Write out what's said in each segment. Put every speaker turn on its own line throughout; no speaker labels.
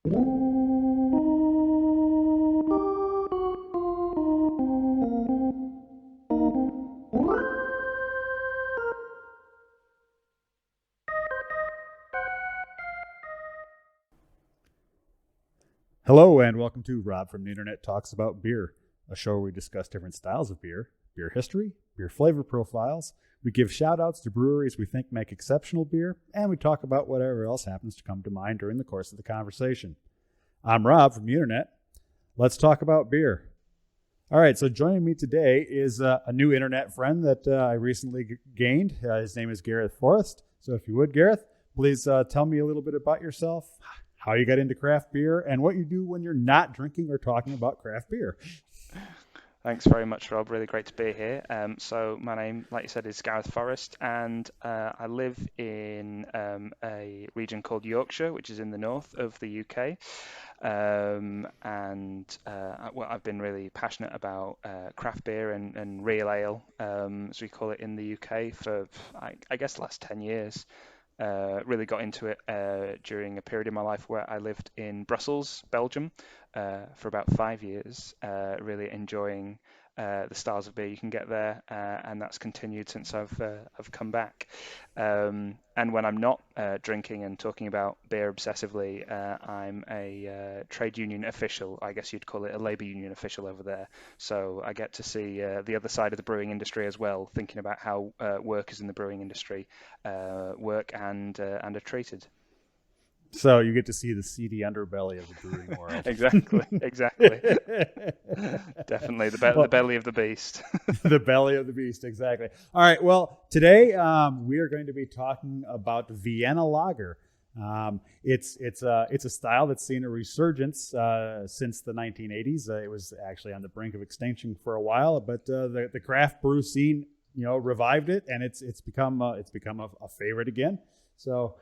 Hello and welcome to Rob from the Internet Talks About Beer, a show where we discuss different styles of beer, beer history, beer flavor profiles. We give shout outs to breweries we think make exceptional beer, and we talk about whatever else happens to come to mind during the course of the conversation. I'm Rob from the Internet. Let's talk about beer. All right, so joining me today is a new internet friend that I recently gained. His name is Gareth Forrest. So if you would, Gareth, please tell me a little bit about yourself, how you got into craft beer, and what you do when you're not drinking or talking about craft beer.
Thanks very much, Rob. Really great to be here. So my name, like you said, is Gareth Forrest, and I live in a region called Yorkshire, which is in the north of the UK. I've been really passionate about craft beer and real ale, as we call it in the UK, for I guess the last 10 years. Really got into it during a period in my life where I lived in Brussels, Belgium, for about 5 years, really enjoying the styles of beer you can get there, and that's continued since I've come back. And when I'm not drinking and talking about beer obsessively, I'm a trade union official. I guess you'd call it a labour union official over there. So I get to see the other side of the brewing industry as well, thinking about how workers in the brewing industry work and are treated.
So you get to see the seedy underbelly of the brewing world.
Exactly. Definitely the belly of the beast.
The belly of the beast, exactly. All right, well, today we are going to be talking about Vienna Lager. It's a style that's seen a resurgence since the 1980s. It was actually on the brink of extinction for a while, but the craft brew scene, revived it, and it's become a favorite again. So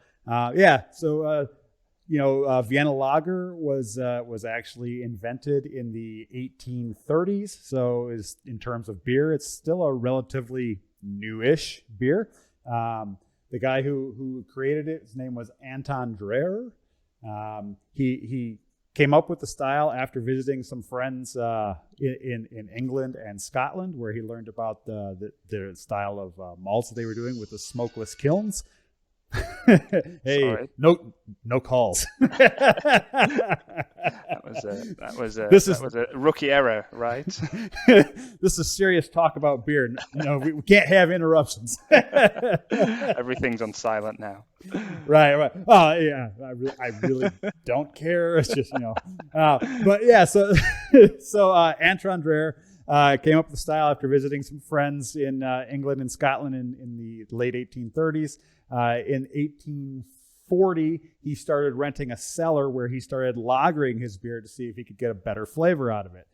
Vienna Lager was actually invented in the 1830s. So in terms of beer, it's still a relatively newish beer. The guy who created it, his name was Anton Dreher. He came up with the style after visiting some friends in England and Scotland, where he learned about the style of malts that they were doing with the smokeless kilns. Hey,
sorry.
No calls.
That was a rookie error, right?
This is serious talk about beer. We can't have interruptions.
Everything's on silent now.
Right. Oh yeah, I really don't care. It's just but yeah. So Anton Dreher came up with the style after visiting some friends in England and Scotland in the late 1830s. In 1840, he started renting a cellar where he started lagering his beer to see if he could get a better flavor out of it.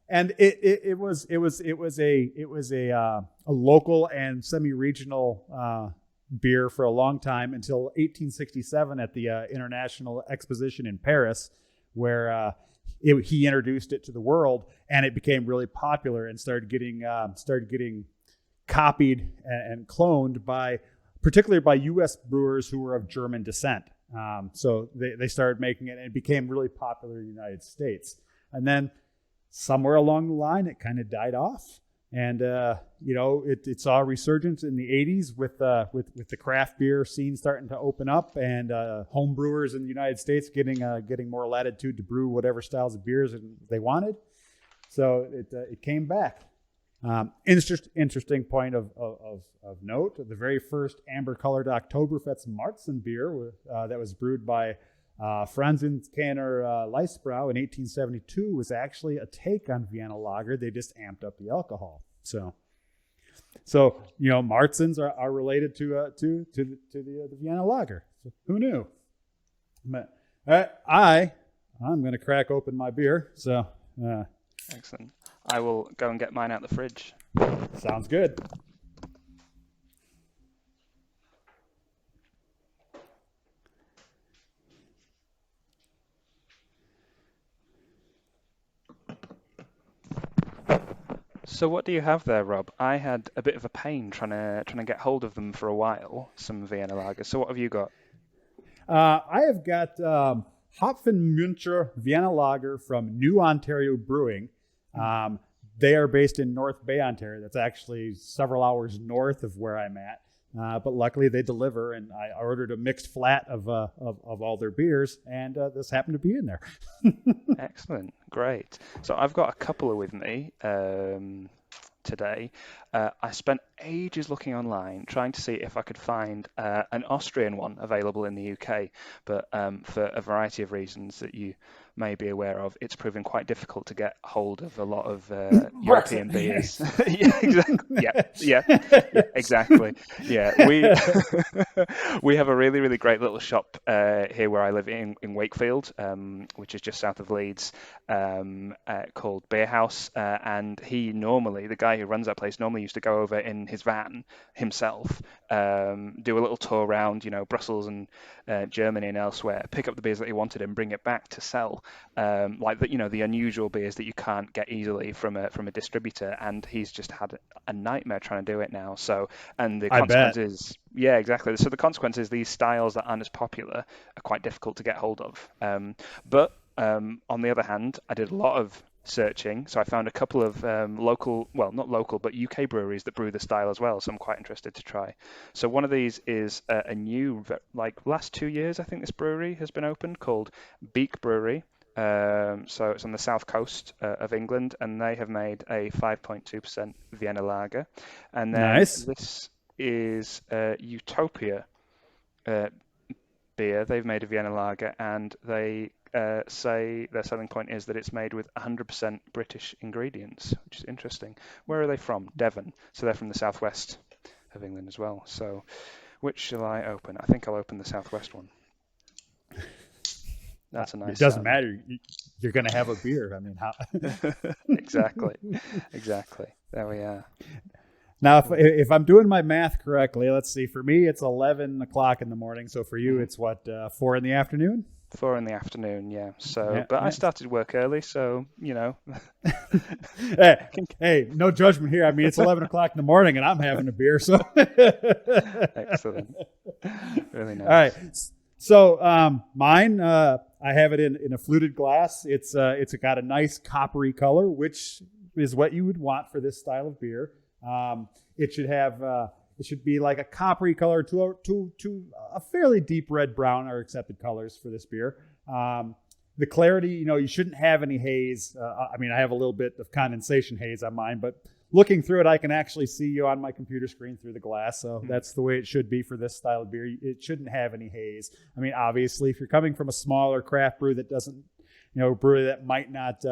And it was a local and semi-regional beer for a long time until 1867 at the International Exposition in Paris, where he introduced it to the world, and it became really popular and started getting copied and cloned particularly by U.S. brewers who were of German descent. So they started making it, and it became really popular in the United States. And then somewhere along the line, it kind of died off. And, it saw a resurgence in the 80s with the craft beer scene starting to open up, and home brewers in the United States getting more latitude to brew whatever styles of beers they wanted. So it came back. Interesting point of note, the very first amber-colored Oktoberfest Marzen beer that was brewed by Franziskaner Leisbrau in 1872 was actually a take on Vienna Lager. They just amped up the alcohol. So Marzens are related to the Vienna Lager. So who knew? But I'm going to crack open my beer. So
excellent. I will go and get mine out the fridge.
Sounds good.
So what do you have there, Rob? I had a bit of a pain trying to get hold of them for a while, some Vienna Lagers. So what have you got?
I have got Hopfenmüncher Vienna Lager from New Ontario Brewing. They are based in North Bay, Ontario. That's actually several hours north of where I'm at. But luckily they deliver, and I ordered a mixed flat of all their beers, and this happened to be in there.
Excellent, great. So I've got a couple with me today. I spent ages looking online trying to see if I could find an Austrian one available in the UK, but for a variety of reasons that you may be aware of, it's proven quite difficult to get hold of a lot of European beers. Yeah, exactly. Yeah, exactly. Yeah, we have a really, really great little shop here where I live in Wakefield, which is just south of Leeds, called Beer House, and the guy who runs that place normally used to go over in his van himself, do a little tour around, Brussels and Germany and elsewhere, pick up the beers that he wanted and bring it back to sell, like the unusual beers that you can't get easily from a distributor. And he's just had a nightmare trying to do it now. So, and the consequences, yeah, exactly. So the consequences, these styles that aren't as popular are quite difficult to get hold of. But on the other hand, I did a lot of searching, so I found a couple of not local, but UK breweries that brew the style as well. So I'm quite interested to try. So one of these is a new, last 2 years, I think this brewery has been opened, called Beak Brewery. So it's on the south coast of England, and they have made a 5.2% Vienna Lager. And then This is Utopia beer. They've made a Vienna Lager, and they say their selling point is that it's made with 100% British ingredients, which is interesting. Where are they from? Devon. So they're from the southwest of England as well. So which shall I open? I think I'll open the southwest one. That's a nice.
It doesn't matter. You're going to have a beer. I mean, how?
Exactly. There we are.
Now, if I'm doing my math correctly, let's see. For me, it's 11 o'clock in the morning. So for you, it's what, 4 in the afternoon?
4 in the afternoon, yeah. So, but I started work early, so
Hey, no judgment here. I mean, it's 11 o'clock in the morning, and I'm having a beer. So
excellent, really nice.
All right. So mine, I have it in a fluted glass. It's got a nice coppery color, which is what you would want for this style of beer. It should be like a coppery color to a fairly deep red brown are accepted colors for this beer. The clarity, you shouldn't have any haze. I mean, I have a little bit of condensation haze on mine, but looking through it, I can actually see you on my computer screen through the glass. So that's the way it should be for this style of beer. It shouldn't have any haze. I mean, obviously, if you're coming from a smaller craft brew that doesn't, brewery that might not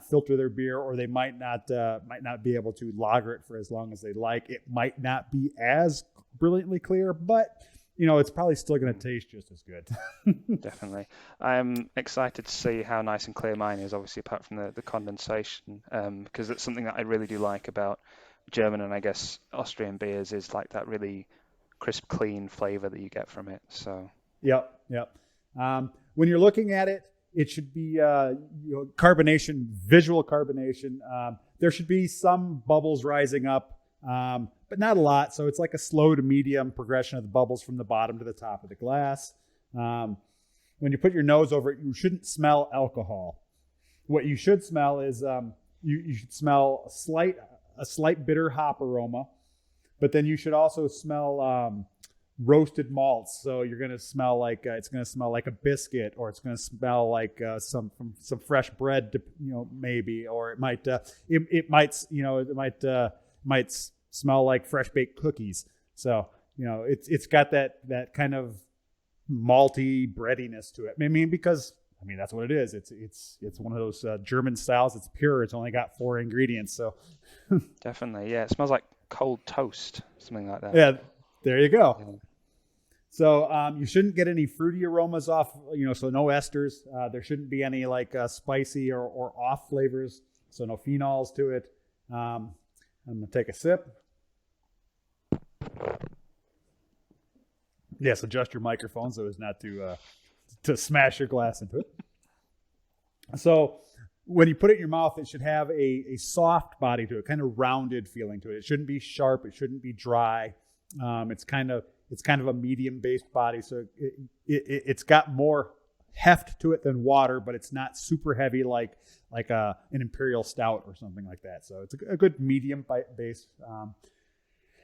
filter their beer, or they might not be able to lager it for as long as they like, it might not be as brilliantly clear, but it's probably still going to taste just as good.
Definitely. I'm excited to see how nice and clear mine is, obviously, apart from the condensation, because it's something that I really do like about German and I guess Austrian beers, is like that really crisp, clean flavor that you get from it. So.
Yep. When you're looking at it, it should be carbonation, visual carbonation. There should be some bubbles rising up, but not a lot. So it's like a slow to medium progression of the bubbles from the bottom to the top of the glass. When you put your nose over it, you shouldn't smell alcohol. What you should smell is you should smell a slight bitter hop aroma, but then you should also smell roasted malts. So you're going to smell like it's going to smell like a biscuit, or it's going to smell like some fresh bread, maybe, or it might smell like fresh baked cookies. So it's got that kind of malty breadiness to it. I mean, because that's what it is. It's one of those German styles. It's pure. It's only got 4 ingredients. So
definitely, yeah. It smells like cold toast, something like that.
Yeah. There you go. Yeah. So you shouldn't get any fruity aromas off, so no esters. There shouldn't be any spicy or off flavors, so no phenols to it. I'm going to take a sip. Yes, adjust your microphone so as not to smash your glass into it. So when you put it in your mouth, it should have a soft body to it, kind of rounded feeling to it. It shouldn't be sharp. It shouldn't be dry. It's kind of a medium-based body, so it's got more heft to it than water, but it's not super heavy like an imperial stout or something like that. So it's a good medium base.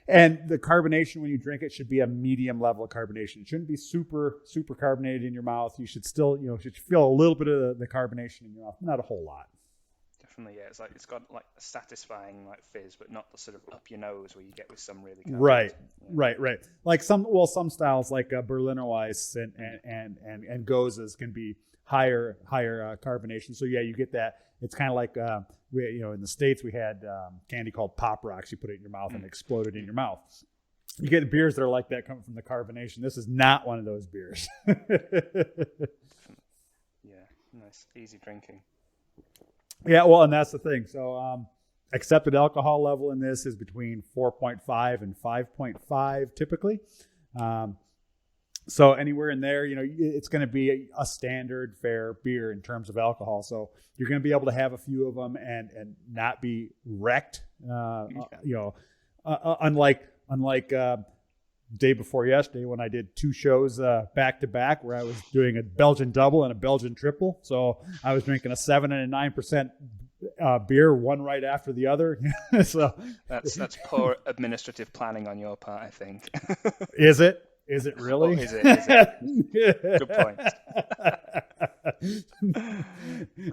And the carbonation when you drink it should be a medium level of carbonation. It shouldn't be super carbonated in your mouth. You should still should feel a little bit of the carbonation in your mouth, not a whole lot.
Definitely, yeah. It's got like a satisfying like fizz, but not the sort of up your nose where you get with some really
right,
yeah.
right. Like some styles like Berliner Weiss and Gozes can be higher carbonation. So yeah, you get that. It's kind of like in the States we had candy called Pop Rocks. You put it in your mouth and it exploded in your mouth. You get beers that are like that coming from the carbonation. This is not one of those beers.
Yeah, nice, easy drinking.
Yeah, well, and that's the thing. So accepted alcohol level in this is between 4.5 and 5.5 typically. So anywhere in there, it's going to be a standard fare beer in terms of alcohol. So you're going to be able to have a few of them and not be wrecked. Unlike day before yesterday when I did 2 shows back to back where I was doing a Belgian double and a Belgian triple. So I was drinking a 7 and a 9% beer, one right after the other. So
that's poor administrative planning on your part, I think.
Is it? Is it really?
Oh, is it? Good point.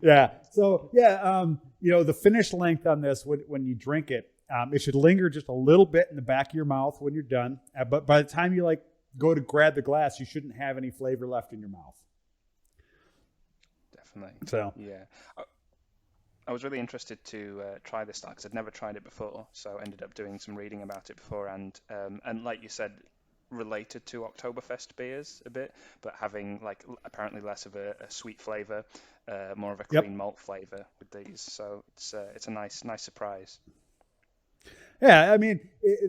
Yeah. So yeah, the finish length on this when you drink it. It should linger just a little bit in the back of your mouth when you're done. But by the time you go to grab the glass, you shouldn't have any flavor left in your mouth.
Definitely.
So
yeah, I was really interested to try this style because I'd never tried it before. So I ended up doing some reading about it beforehand. And like you said, related to Oktoberfest beers a bit, but having apparently less of a sweet flavor, more of a clean malt flavor with these. So it's a nice surprise.
Yeah, I mean,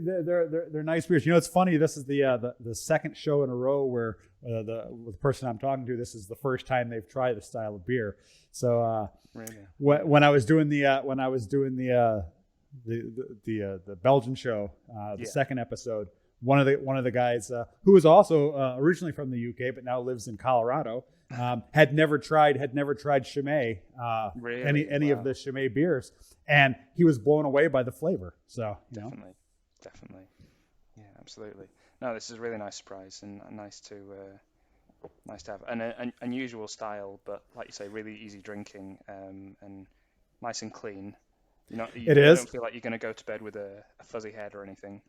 they're nice beers. It's funny. This is the second show in a row where the person I'm talking to, this is the first time they've tried this style of beer. So
really?
when I was doing the Belgian show, the second episode, one of the guys who was also originally from the UK but now lives in Colorado had never tried Chimay,
really?
any of the Chimay beers, and he was blown away by the flavor. So
definitely, yeah, absolutely. No, this is a really nice surprise and nice to have an unusual style, but like you say, really easy drinking and nice and clean. You don't feel like you're going to go to bed with a fuzzy head or anything.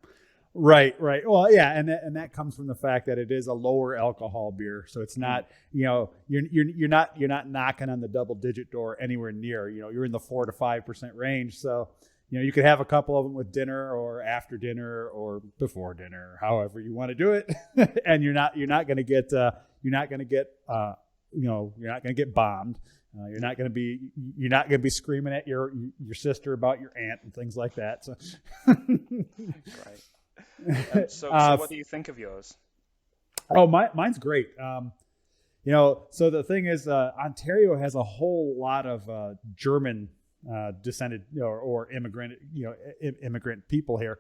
Right. Well, yeah, and that comes from the fact that it is a lower alcohol beer, so it's not, you're not knocking on the double digit door anywhere near. You're in the 4 to 5% range, so you could have a couple of them with dinner or after dinner or before dinner, however you want to do it, and you're not going to get bombed. You're not going to be screaming at your sister about your aunt and things like that. So.
Right. So what do you think of yours?
Oh, mine's great. So the thing is, Ontario has a whole lot of German descended or immigrant people here.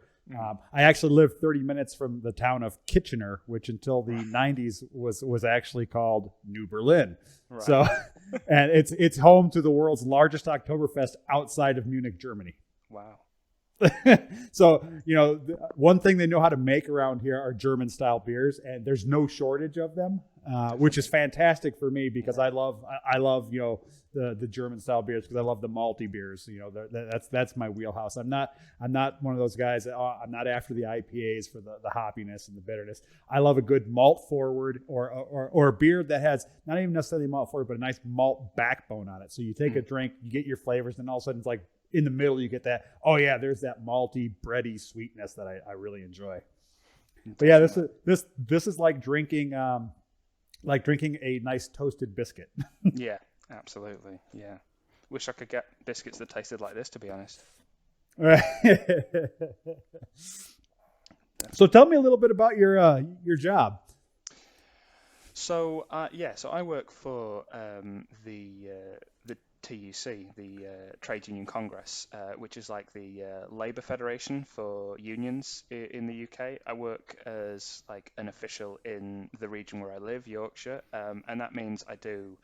I actually lived 30 minutes from the town of Kitchener, which until the 90s was actually called New Berlin. Right. So, and it's home to the world's largest Oktoberfest outside of Munich, Germany.
Wow.
So, one thing they know how to make around here are German style beers, and there's no shortage of them, which is fantastic for me because I love the German style beers because I love the malty beers. That's my wheelhouse. I'm not one of those guys. I'm not after the IPAs for the hoppiness and the bitterness. I love a good malt forward or a beer that has not even necessarily malt forward, but a nice malt backbone on it. So you take a drink, you get your flavors, and all of a sudden it's like in the middle you get that. Oh yeah, there's that malty, bready sweetness that I really enjoy. But yeah, this is like drinking a nice toasted biscuit.
Yeah. Absolutely, yeah. Wish I could get biscuits that tasted like this, to be honest.
So tell me a little bit about your job.
So I work for the TUC, the Trade Union Congress, which is like the Labour Federation for unions in the UK. I work as like an official in the region where I live, Yorkshire, and that means I do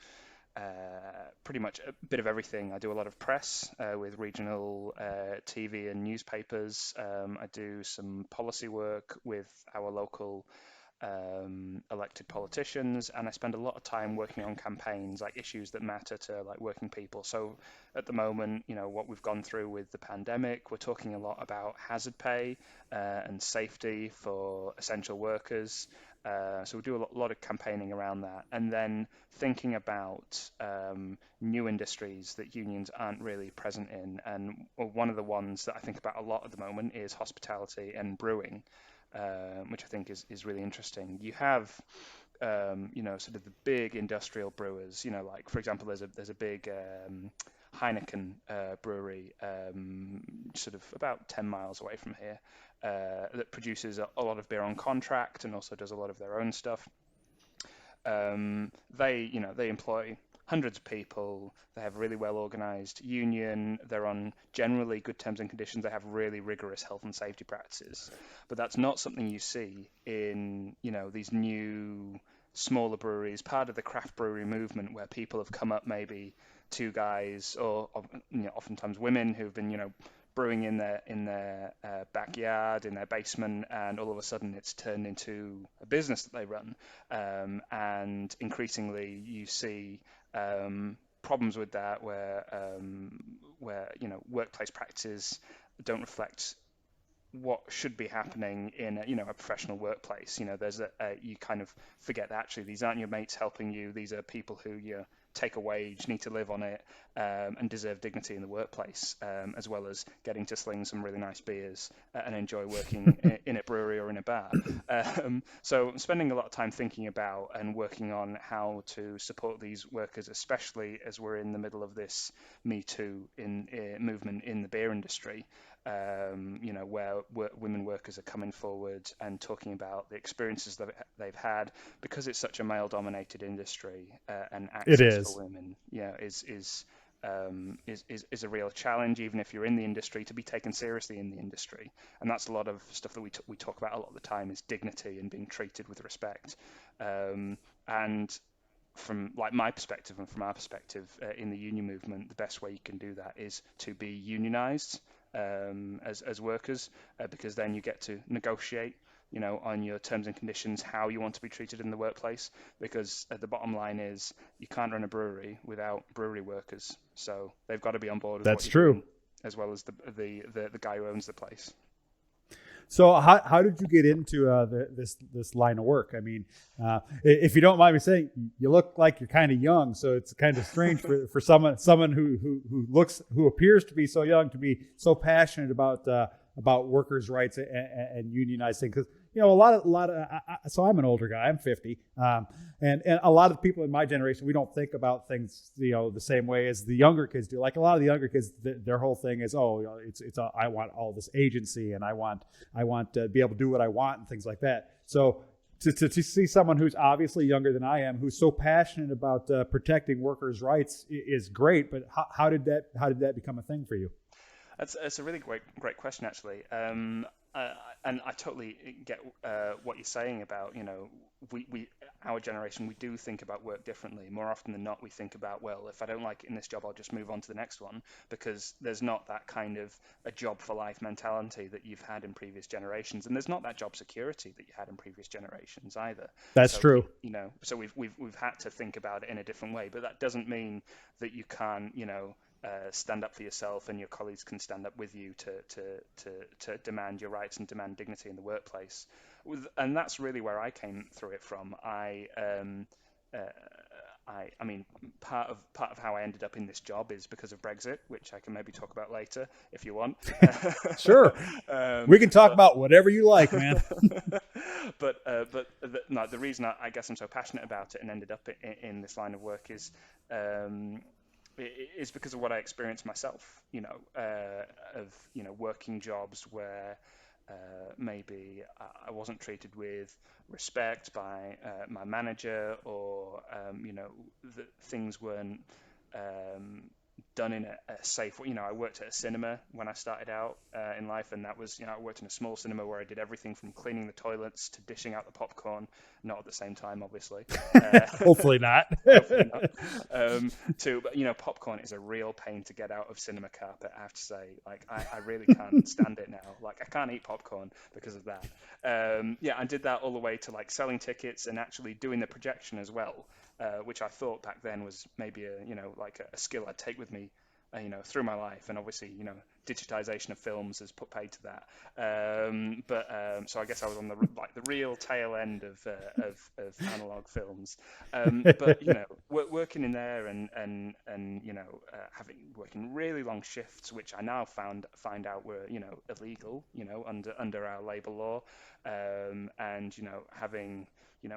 pretty much a bit of everything. I do a lot of press with regional TV and newspapers. I do some policy work with our local elected politicians, and I spend a lot of time working on campaigns, like issues that matter to like working people. So at the moment, what we've gone through with the pandemic, we're talking a lot about hazard pay and safety for essential workers. So we do a lot of campaigning around that, and then thinking about new industries that unions aren't really present in. And one of the ones that I think about a lot at the moment is hospitality and brewing, which I think is really interesting. You have sort of the big industrial brewers, like for example, there's a big Heineken brewery sort of about 10 miles away from here that produces a lot of beer on contract and also does a lot of their own stuff. They employ hundreds of people. They have a really well organized union. They're on generally good terms and conditions. They have really rigorous health and safety practices. But that's not something you see in, these new smaller breweries, part of the craft brewery movement, where people have come up, maybe two guys or oftentimes women who've been, brewing in their backyard, in their basement, and all of a sudden it's turned into a business that they run. And increasingly, you see problems with that, where workplace practices don't reflect what should be happening in a professional workplace. There's you kind of forget that actually these aren't your mates helping you. These are people who you take a wage, need to live on it, and deserve dignity in the workplace, as well as getting to sling some really nice beers and enjoy working in a brewery or in a bar. So I'm spending a lot of time thinking about and working on how to support these workers, especially as we're in the middle of this Me Too movement in the beer industry. Where women workers are coming forward and talking about the experiences that they've had, because it's such a male-dominated industry, and
It
access for
is.
women, is a real challenge, even if you're in the industry, to be taken seriously in the industry. And that's a lot of stuff that we talk about a lot of the time, is dignity and being treated with respect. And from like my perspective and from our perspective in the union movement, the best way you can do that is to be unionized as workers, because then you get to negotiate, on your terms and conditions, how you want to be treated in the workplace. Because the bottom line is, you can't run a brewery without brewery workers, so they've got to be on board with what
That's
you're
true.
doing, as well as the guy who owns the place.
So how did you get into this line of work? I mean, if you don't mind me saying, you look like you're kind of young, so it's kind of strange for someone who appears to be so young to be so passionate about workers' rights and unionizing. Because a lot of so I'm an older guy. I'm 50, and a lot of people in my generation, we don't think about things the same way as the younger kids do. Like a lot of the younger kids, their whole thing is, I want all this agency, and I want to be able to do what I want and things like that. So to see someone who's obviously younger than I am, who's so passionate about protecting workers' rights is great. But how did that become a thing for you?
That's a really great question, actually. And I totally get what you're saying about, we our generation, we do think about work differently. More often than not, we think about, well, if I don't like it in this job, I'll just move on to the next one, because there's not that kind of a job for life mentality that you've had in previous generations, and there's not that job security that you had in previous generations either.
That's
So
true.
so we've had to think about it in a different way, but that doesn't mean that you can't, stand up for yourself, and your colleagues can stand up with you to demand your rights and demand dignity in the workplace. And that's really where I came through it from. I mean, part of how I ended up in this job is because of Brexit, which I can maybe talk about later if you want.
Sure, we can talk about whatever you like, man.
No, the reason I guess I'm so passionate about it and ended up in this line of work is because of what I experienced myself, of working jobs where maybe I wasn't treated with respect by my manager, or things weren't done in a safe way. I worked at a cinema when I started out in life, and that was, I worked in a small cinema where I did everything from cleaning the toilets to dishing out the popcorn, not at the same time, obviously.
Hopefully not.
Hopefully not. But popcorn is a real pain to get out of cinema carpet, I have to say. Like, I really can't stand it now. Like, I can't eat popcorn because of that. I did that all the way to like selling tickets and actually doing the projection as well, which I thought back then was maybe a skill I'd take with me, through my life. And obviously, digitization of films has put paid to that. So I guess I was on the real tail end of analog films. But working in there and working really long shifts, which I now find out were illegal, under our labor law, and having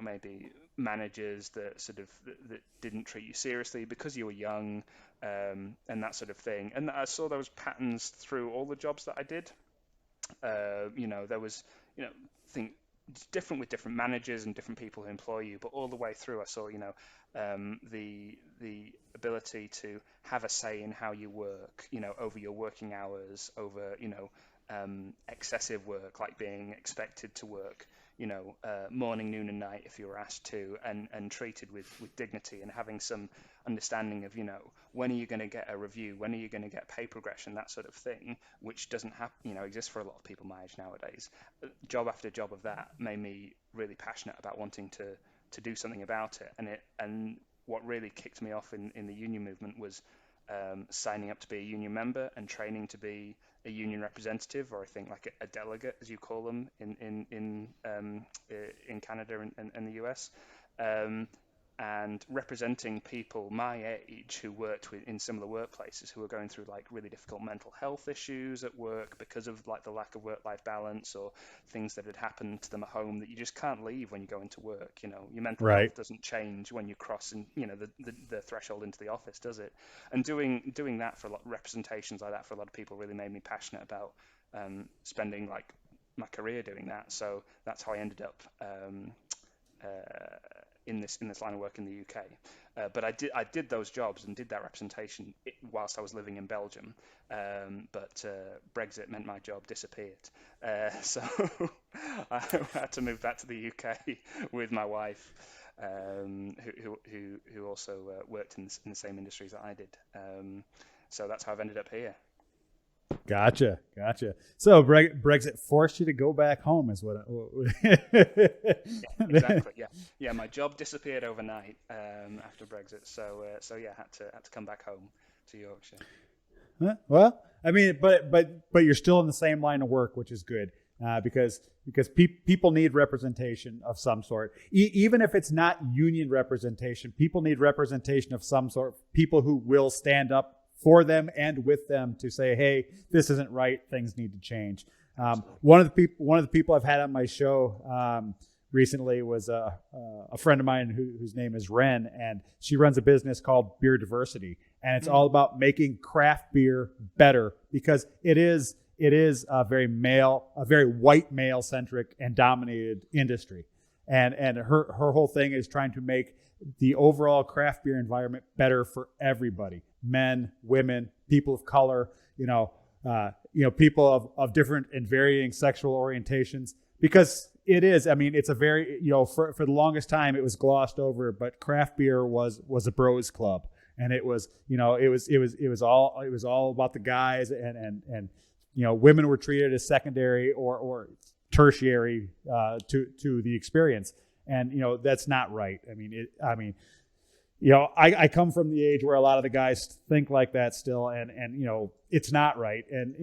maybe managers that sort of that didn't treat you seriously because you were young, and that sort of thing. And I saw those patterns through all the jobs that I did. There was, think different with different managers and different people who employ you, but all the way through I saw, the ability to have a say in how you work, over your working hours, over, excessive work, like being expected to work, morning, noon, and night if you were asked to, and treated with dignity, and having some understanding of, when are you going to get a review, when are you going to get pay progression, that sort of thing, which doesn't exist for a lot of people my age nowadays. Job after job of that made me really passionate about wanting to do something about it. And what really kicked me off in the union movement was signing up to be a union member and training to be a union representative, or I think like a delegate, as you call them in Canada and the US, and representing people my age who worked in similar workplaces who were going through like really difficult mental health issues at work because of like the lack of work-life balance, or things that had happened to them at home that you just can't leave when you go into work. Your mental health doesn't change when you cross the threshold into the office, does it? And doing that for representations like that for a lot of people really made me passionate about spending like my career doing that. So that's how I ended up in this line of work in the UK. But I did those jobs and did that representation whilst I was living in Belgium. But Brexit meant my job disappeared. So I had to move back to the UK with my wife, who also worked in the same industries that I did. So that's how I've ended up here.
Gotcha. So Brexit forced you to go back home, is what?
Exactly. Yeah. My job disappeared overnight after Brexit, so I had to come back home to Yorkshire.
Well, I mean, but you're still in the same line of work, which is good, because people need representation of some sort. Even if it's not union representation, people need representation of some sort. People who will stand up for them and with them to say, hey, this isn't right, things need to change. One of the people I've had on my show recently was a friend of mine whose name is Ren, and she runs a business called Beer Diversity, and it's all about making craft beer better, because it is a very white male centric and dominated industry, and her whole thing is trying to make the overall craft beer environment better for everybody: men, women, people of color, people of different and varying sexual orientations. Because it is, I mean, it's a very, for the longest time it was glossed over, but craft beer was a bros club, and it was, it was all about the guys, and women were treated as secondary or tertiary to the experience. And, that's not right. I come from the age where a lot of the guys think like that still, and it's not right. And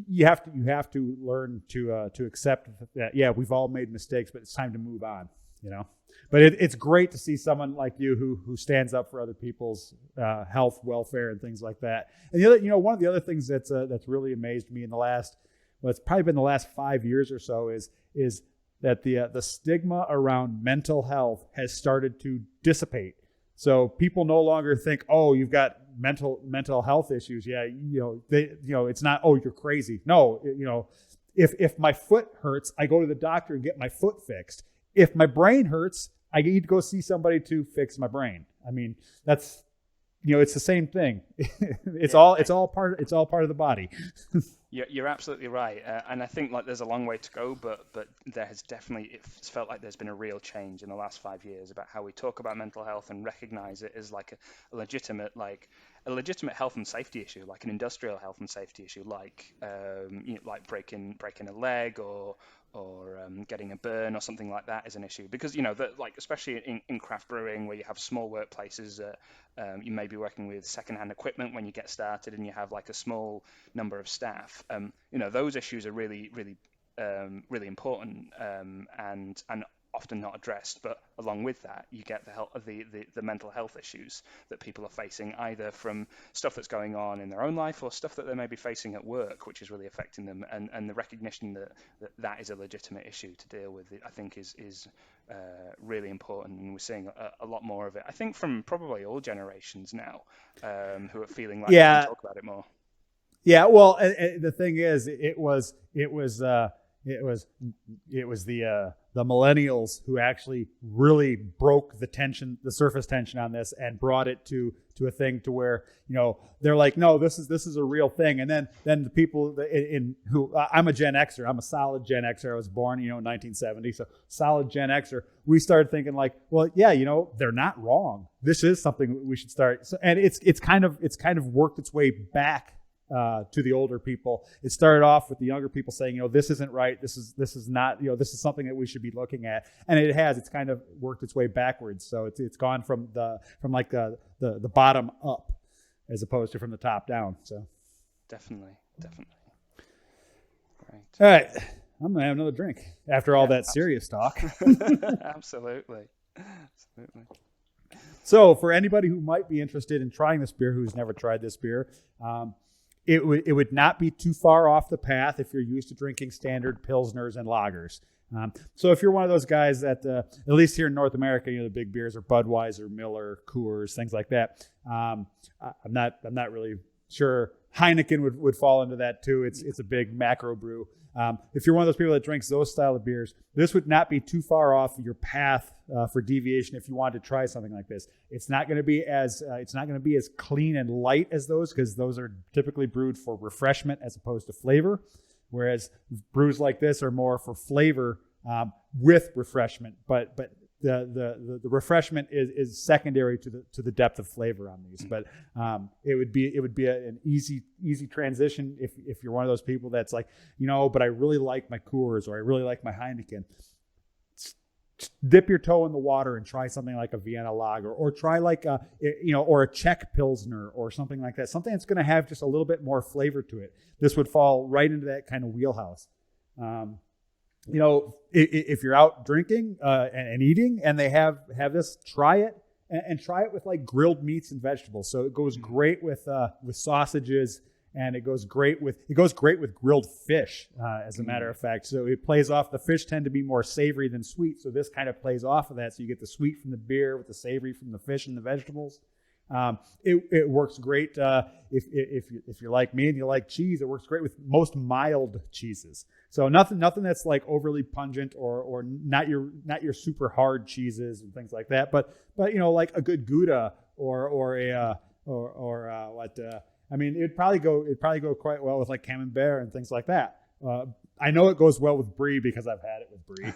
you have to learn to accept that, yeah, we've all made mistakes, but it's time to move on, But it's great to see someone like you who stands up for other people's health, welfare, and things like that. And the other, one of the other things that's really amazed me in it's probably been the last 5 years or so is that the stigma around mental health has started to dissipate. So people no longer think, oh, you've got mental health issues. Yeah, it's not, oh, you're crazy. No, if my foot hurts, I go to the doctor and get my foot fixed. If my brain hurts, I need to go see somebody to fix my brain. I mean, that's it's the same thing. It's all part of the body.
You're absolutely right, and I think like there's a long way to go, but there has definitely, it's felt like there's been a real change in the last 5 years about how we talk about mental health and recognize it as like a legitimate health and safety issue, like an industrial health and safety issue, like like breaking a leg or getting a burn or something like that is an issue, because that, like, especially in craft brewing, where you have small workplaces, you may be working with secondhand equipment when you get started and you have like a small number of staff. Those issues are really really important, and often not addressed. But along with that, you get the mental health issues that people are facing, either from stuff that's going on in their own life or stuff that they may be facing at work, which is really affecting them. And the recognition that is a legitimate issue to deal with, I think, is really important. And we're seeing a lot more of it, I think, from probably all generations now, who are feeling like they can talk about it more.
Yeah, well, the thing is, it was the millennials who actually really broke the surface tension on this, and brought it to a thing to where they're like, no, this is a real thing. And then the people who I'm a Gen Xer, I'm a solid Gen Xer. I was born in 1970, so solid Gen Xer. We started thinking like, well, yeah, they're not wrong. This is something we should start. So, and it's kind of worked its way back to the older people. It started off with the younger people saying, this isn't right. This is not, this is something that we should be looking at. And it's kind of worked its way backwards. So it's gone from the bottom up as opposed to from the top down. So
definitely.
Right. All right. I'm going to have another drink after all that serious talk.
Absolutely.
So for anybody who might be interested in trying this beer, who's never tried this beer, it would not be too far off the path if you're used to drinking standard pilsners and lagers. So if you're one of those guys that, at least here in North America, the big beers are Budweiser, Miller, Coors, things like that. I'm not really sure. Heineken would fall into that too. It's a big macro brew. If you're one of those people that drinks those style of beers, this would not be too far off your path for deviation if you wanted to try something like this. It's not going to be as clean and light as those, because those are typically brewed for refreshment as opposed to flavor, whereas brews like this are more for flavor with refreshment. But the refreshment is secondary to the depth of flavor on these. But it would be an easy transition if you're one of those people that's like, but I really like my Coors, or I really like my Heineken. Dip your toe in the water and try something like a Vienna Lager, or try like or a Czech Pilsner or something like that. Something that's going to have just a little bit more flavor to it. This would fall right into that kind of wheelhouse. If you're out drinking and eating and they have this, try it and try it with like grilled meats and vegetables. So it goes great with sausages, and it goes great with grilled fish, as a matter of fact. So it plays off. The fish tend to be more savory than sweet, so this kind of plays off of that. So you get the sweet from the beer with the savory from the fish and the vegetables. It works great if you're like me and you like cheese. It works great with most mild cheeses. So nothing that's like overly pungent or not your super hard cheeses and things like that. But like a good Gouda it'd probably go quite well with like Camembert and things like that. I know it goes well with brie because I've had it with brie.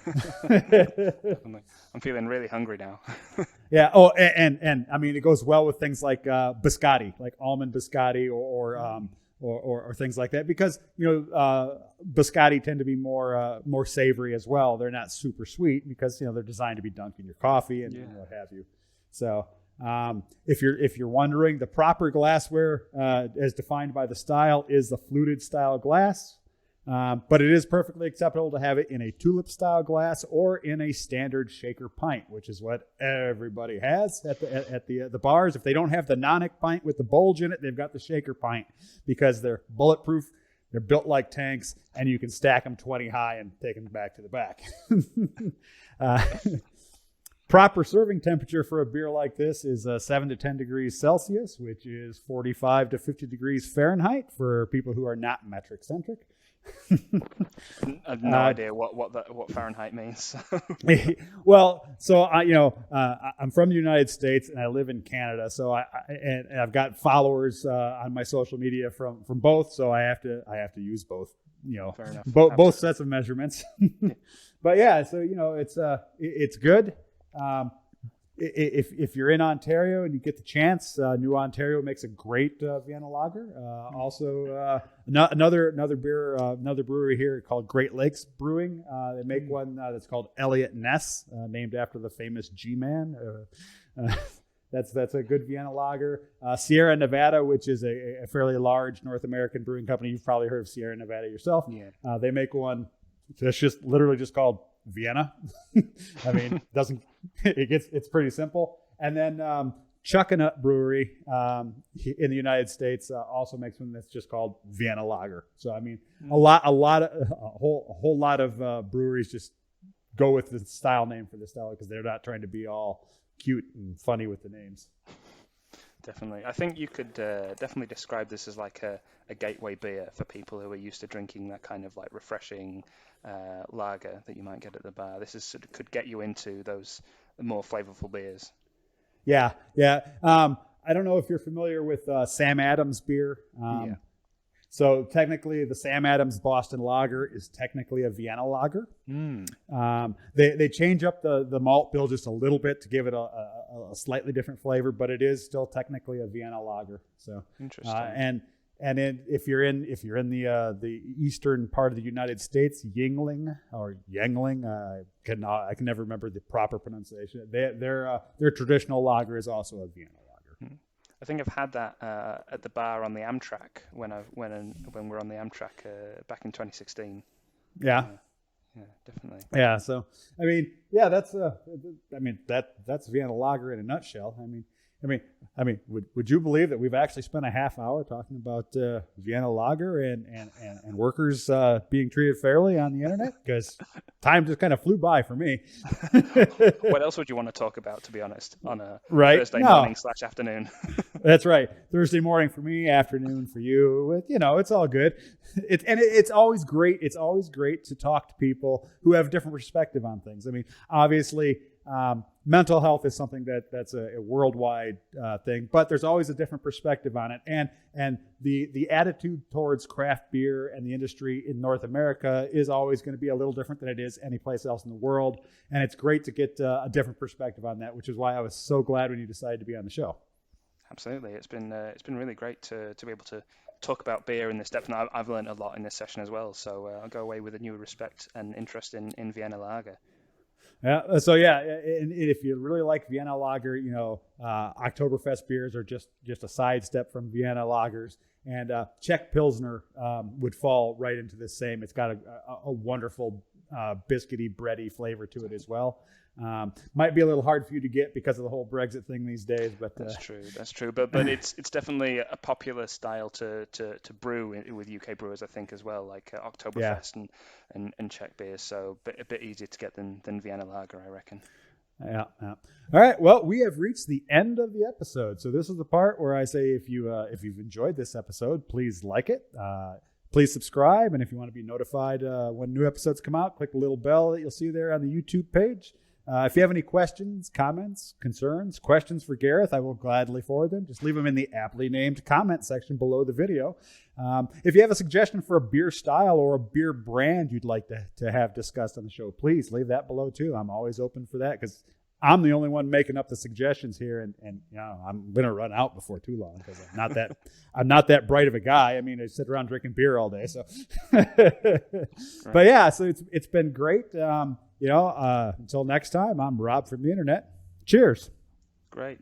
I'm feeling really hungry now.
Yeah. Oh, and I mean, it goes well with things like biscotti, like almond biscotti or things like that, because biscotti tend to be more savory as well. They're not super sweet because they're designed to be dunked in your coffee and what have you. So if you're wondering, the proper glassware as defined by the style is the fluted style glass. But it is perfectly acceptable to have it in a tulip style glass or in a standard shaker pint, which is what everybody has at the bars. If they don't have the nonic pint with the bulge in it, they've got the shaker pint, because they're bulletproof, they're built like tanks, and you can stack them 20 high and take them back to the back. Proper serving temperature for a beer like this is 7 to 10 degrees Celsius, which is 45 to 50 degrees Fahrenheit for people who are not metric centric.
I have no idea what Fahrenheit means.
Well, so I'm from the United States and I live in Canada. So and I've got followers on my social media from both. So I have to use both.
Fair enough.
Both sets of measurements. But yeah, so it's good. If you're in Ontario and you get the chance, New Ontario makes a great Vienna Lager. Also, another brewery here called Great Lakes Brewing. They make one that's called Elliot Ness, named after the famous G-Man. That's a good Vienna Lager. Sierra Nevada, which is a fairly large North American brewing company. You've probably heard of Sierra Nevada yourself.
Yeah.
They make one that's just literally just called Vienna. I mean, it's pretty simple. And then Chuckanut Brewery in the United States also makes one that's just called Vienna Lager. So I mean, a whole lot of breweries just go with the style name for the style because they're not trying to be all cute and funny with the names.
Definitely. I think you could definitely describe this as like a gateway beer for people who are used to drinking that kind of like refreshing lager that you might get at the bar. This could get you into those more flavorful beers.
Yeah. I don't know if you're familiar with Sam Adams beer.
Yeah.
So technically, the Sam Adams Boston Lager is technically a Vienna Lager. They change up the malt bill just a little bit to give it a slightly different flavor, but it is still technically a Vienna Lager. So
interesting.
If you're in the eastern part of the United States, Yingling, I can never remember the proper pronunciation. Their traditional lager is also a Vienna Lager.
I think I've had that at the bar on the Amtrak when we're on the Amtrak back in 2016.
Yeah.
Yeah, definitely.
Yeah. So I mean, yeah, that's Vienna Lager in a nutshell. I mean, would you believe that we've actually spent a half hour talking about Vienna Lager and workers being treated fairly on the internet? Because time just kind of flew by for me.
What else would you want to talk about, to be honest, on a Thursday morning/afternoon?
That's right. Thursday morning for me, afternoon for you. It's all good. It's always great. It's always great to talk to people who have a different perspective on things. I mean, obviously, mental health is something that's a worldwide thing, but there's always a different perspective on it. And the attitude towards craft beer and the industry in North America is always going to be a little different than it is any place else in the world. And it's great to get a different perspective on that, which is why I was so glad when you decided to be on the show.
Absolutely, it's been really great to be able to talk about beer in this depth, and I've learned a lot in this session as well. So I'll go away with a new respect and interest in Vienna Lager.
Yeah. So yeah, and if you really like Vienna Lager, Oktoberfest beers are just a sidestep from Vienna Lagers, and Czech Pilsner would fall right into the same. It's got a wonderful biscuity, bready flavor to it as well. Might be a little hard for you to get because of the whole Brexit thing these days, but
that's true. But it's definitely a popular style to brew with UK brewers, I think, as well, like Oktoberfest and Czech beers. So a bit easier to get than Vienna Lager, I reckon.
Yeah. All right. Well, we have reached the end of the episode. So this is the part where I say, if you've enjoyed this episode, please like it. Please subscribe, and if you want to be notified when new episodes come out, click the little bell that you'll see there on the YouTube page. If you have any questions, comments, concerns, questions for Gareth, I will gladly forward them. Just leave them in the aptly named comment section below the video. If you have a suggestion for a beer style or a beer brand you'd like to have discussed on the show, please leave that below too. I'm always open for that because I'm the only one making up the suggestions here, and I'm gonna run out before too long because I'm not that bright of a guy. I mean, I sit around drinking beer all day, so. But yeah, so it's been great. Until next time, I'm Rob from the internet. Cheers.
Great.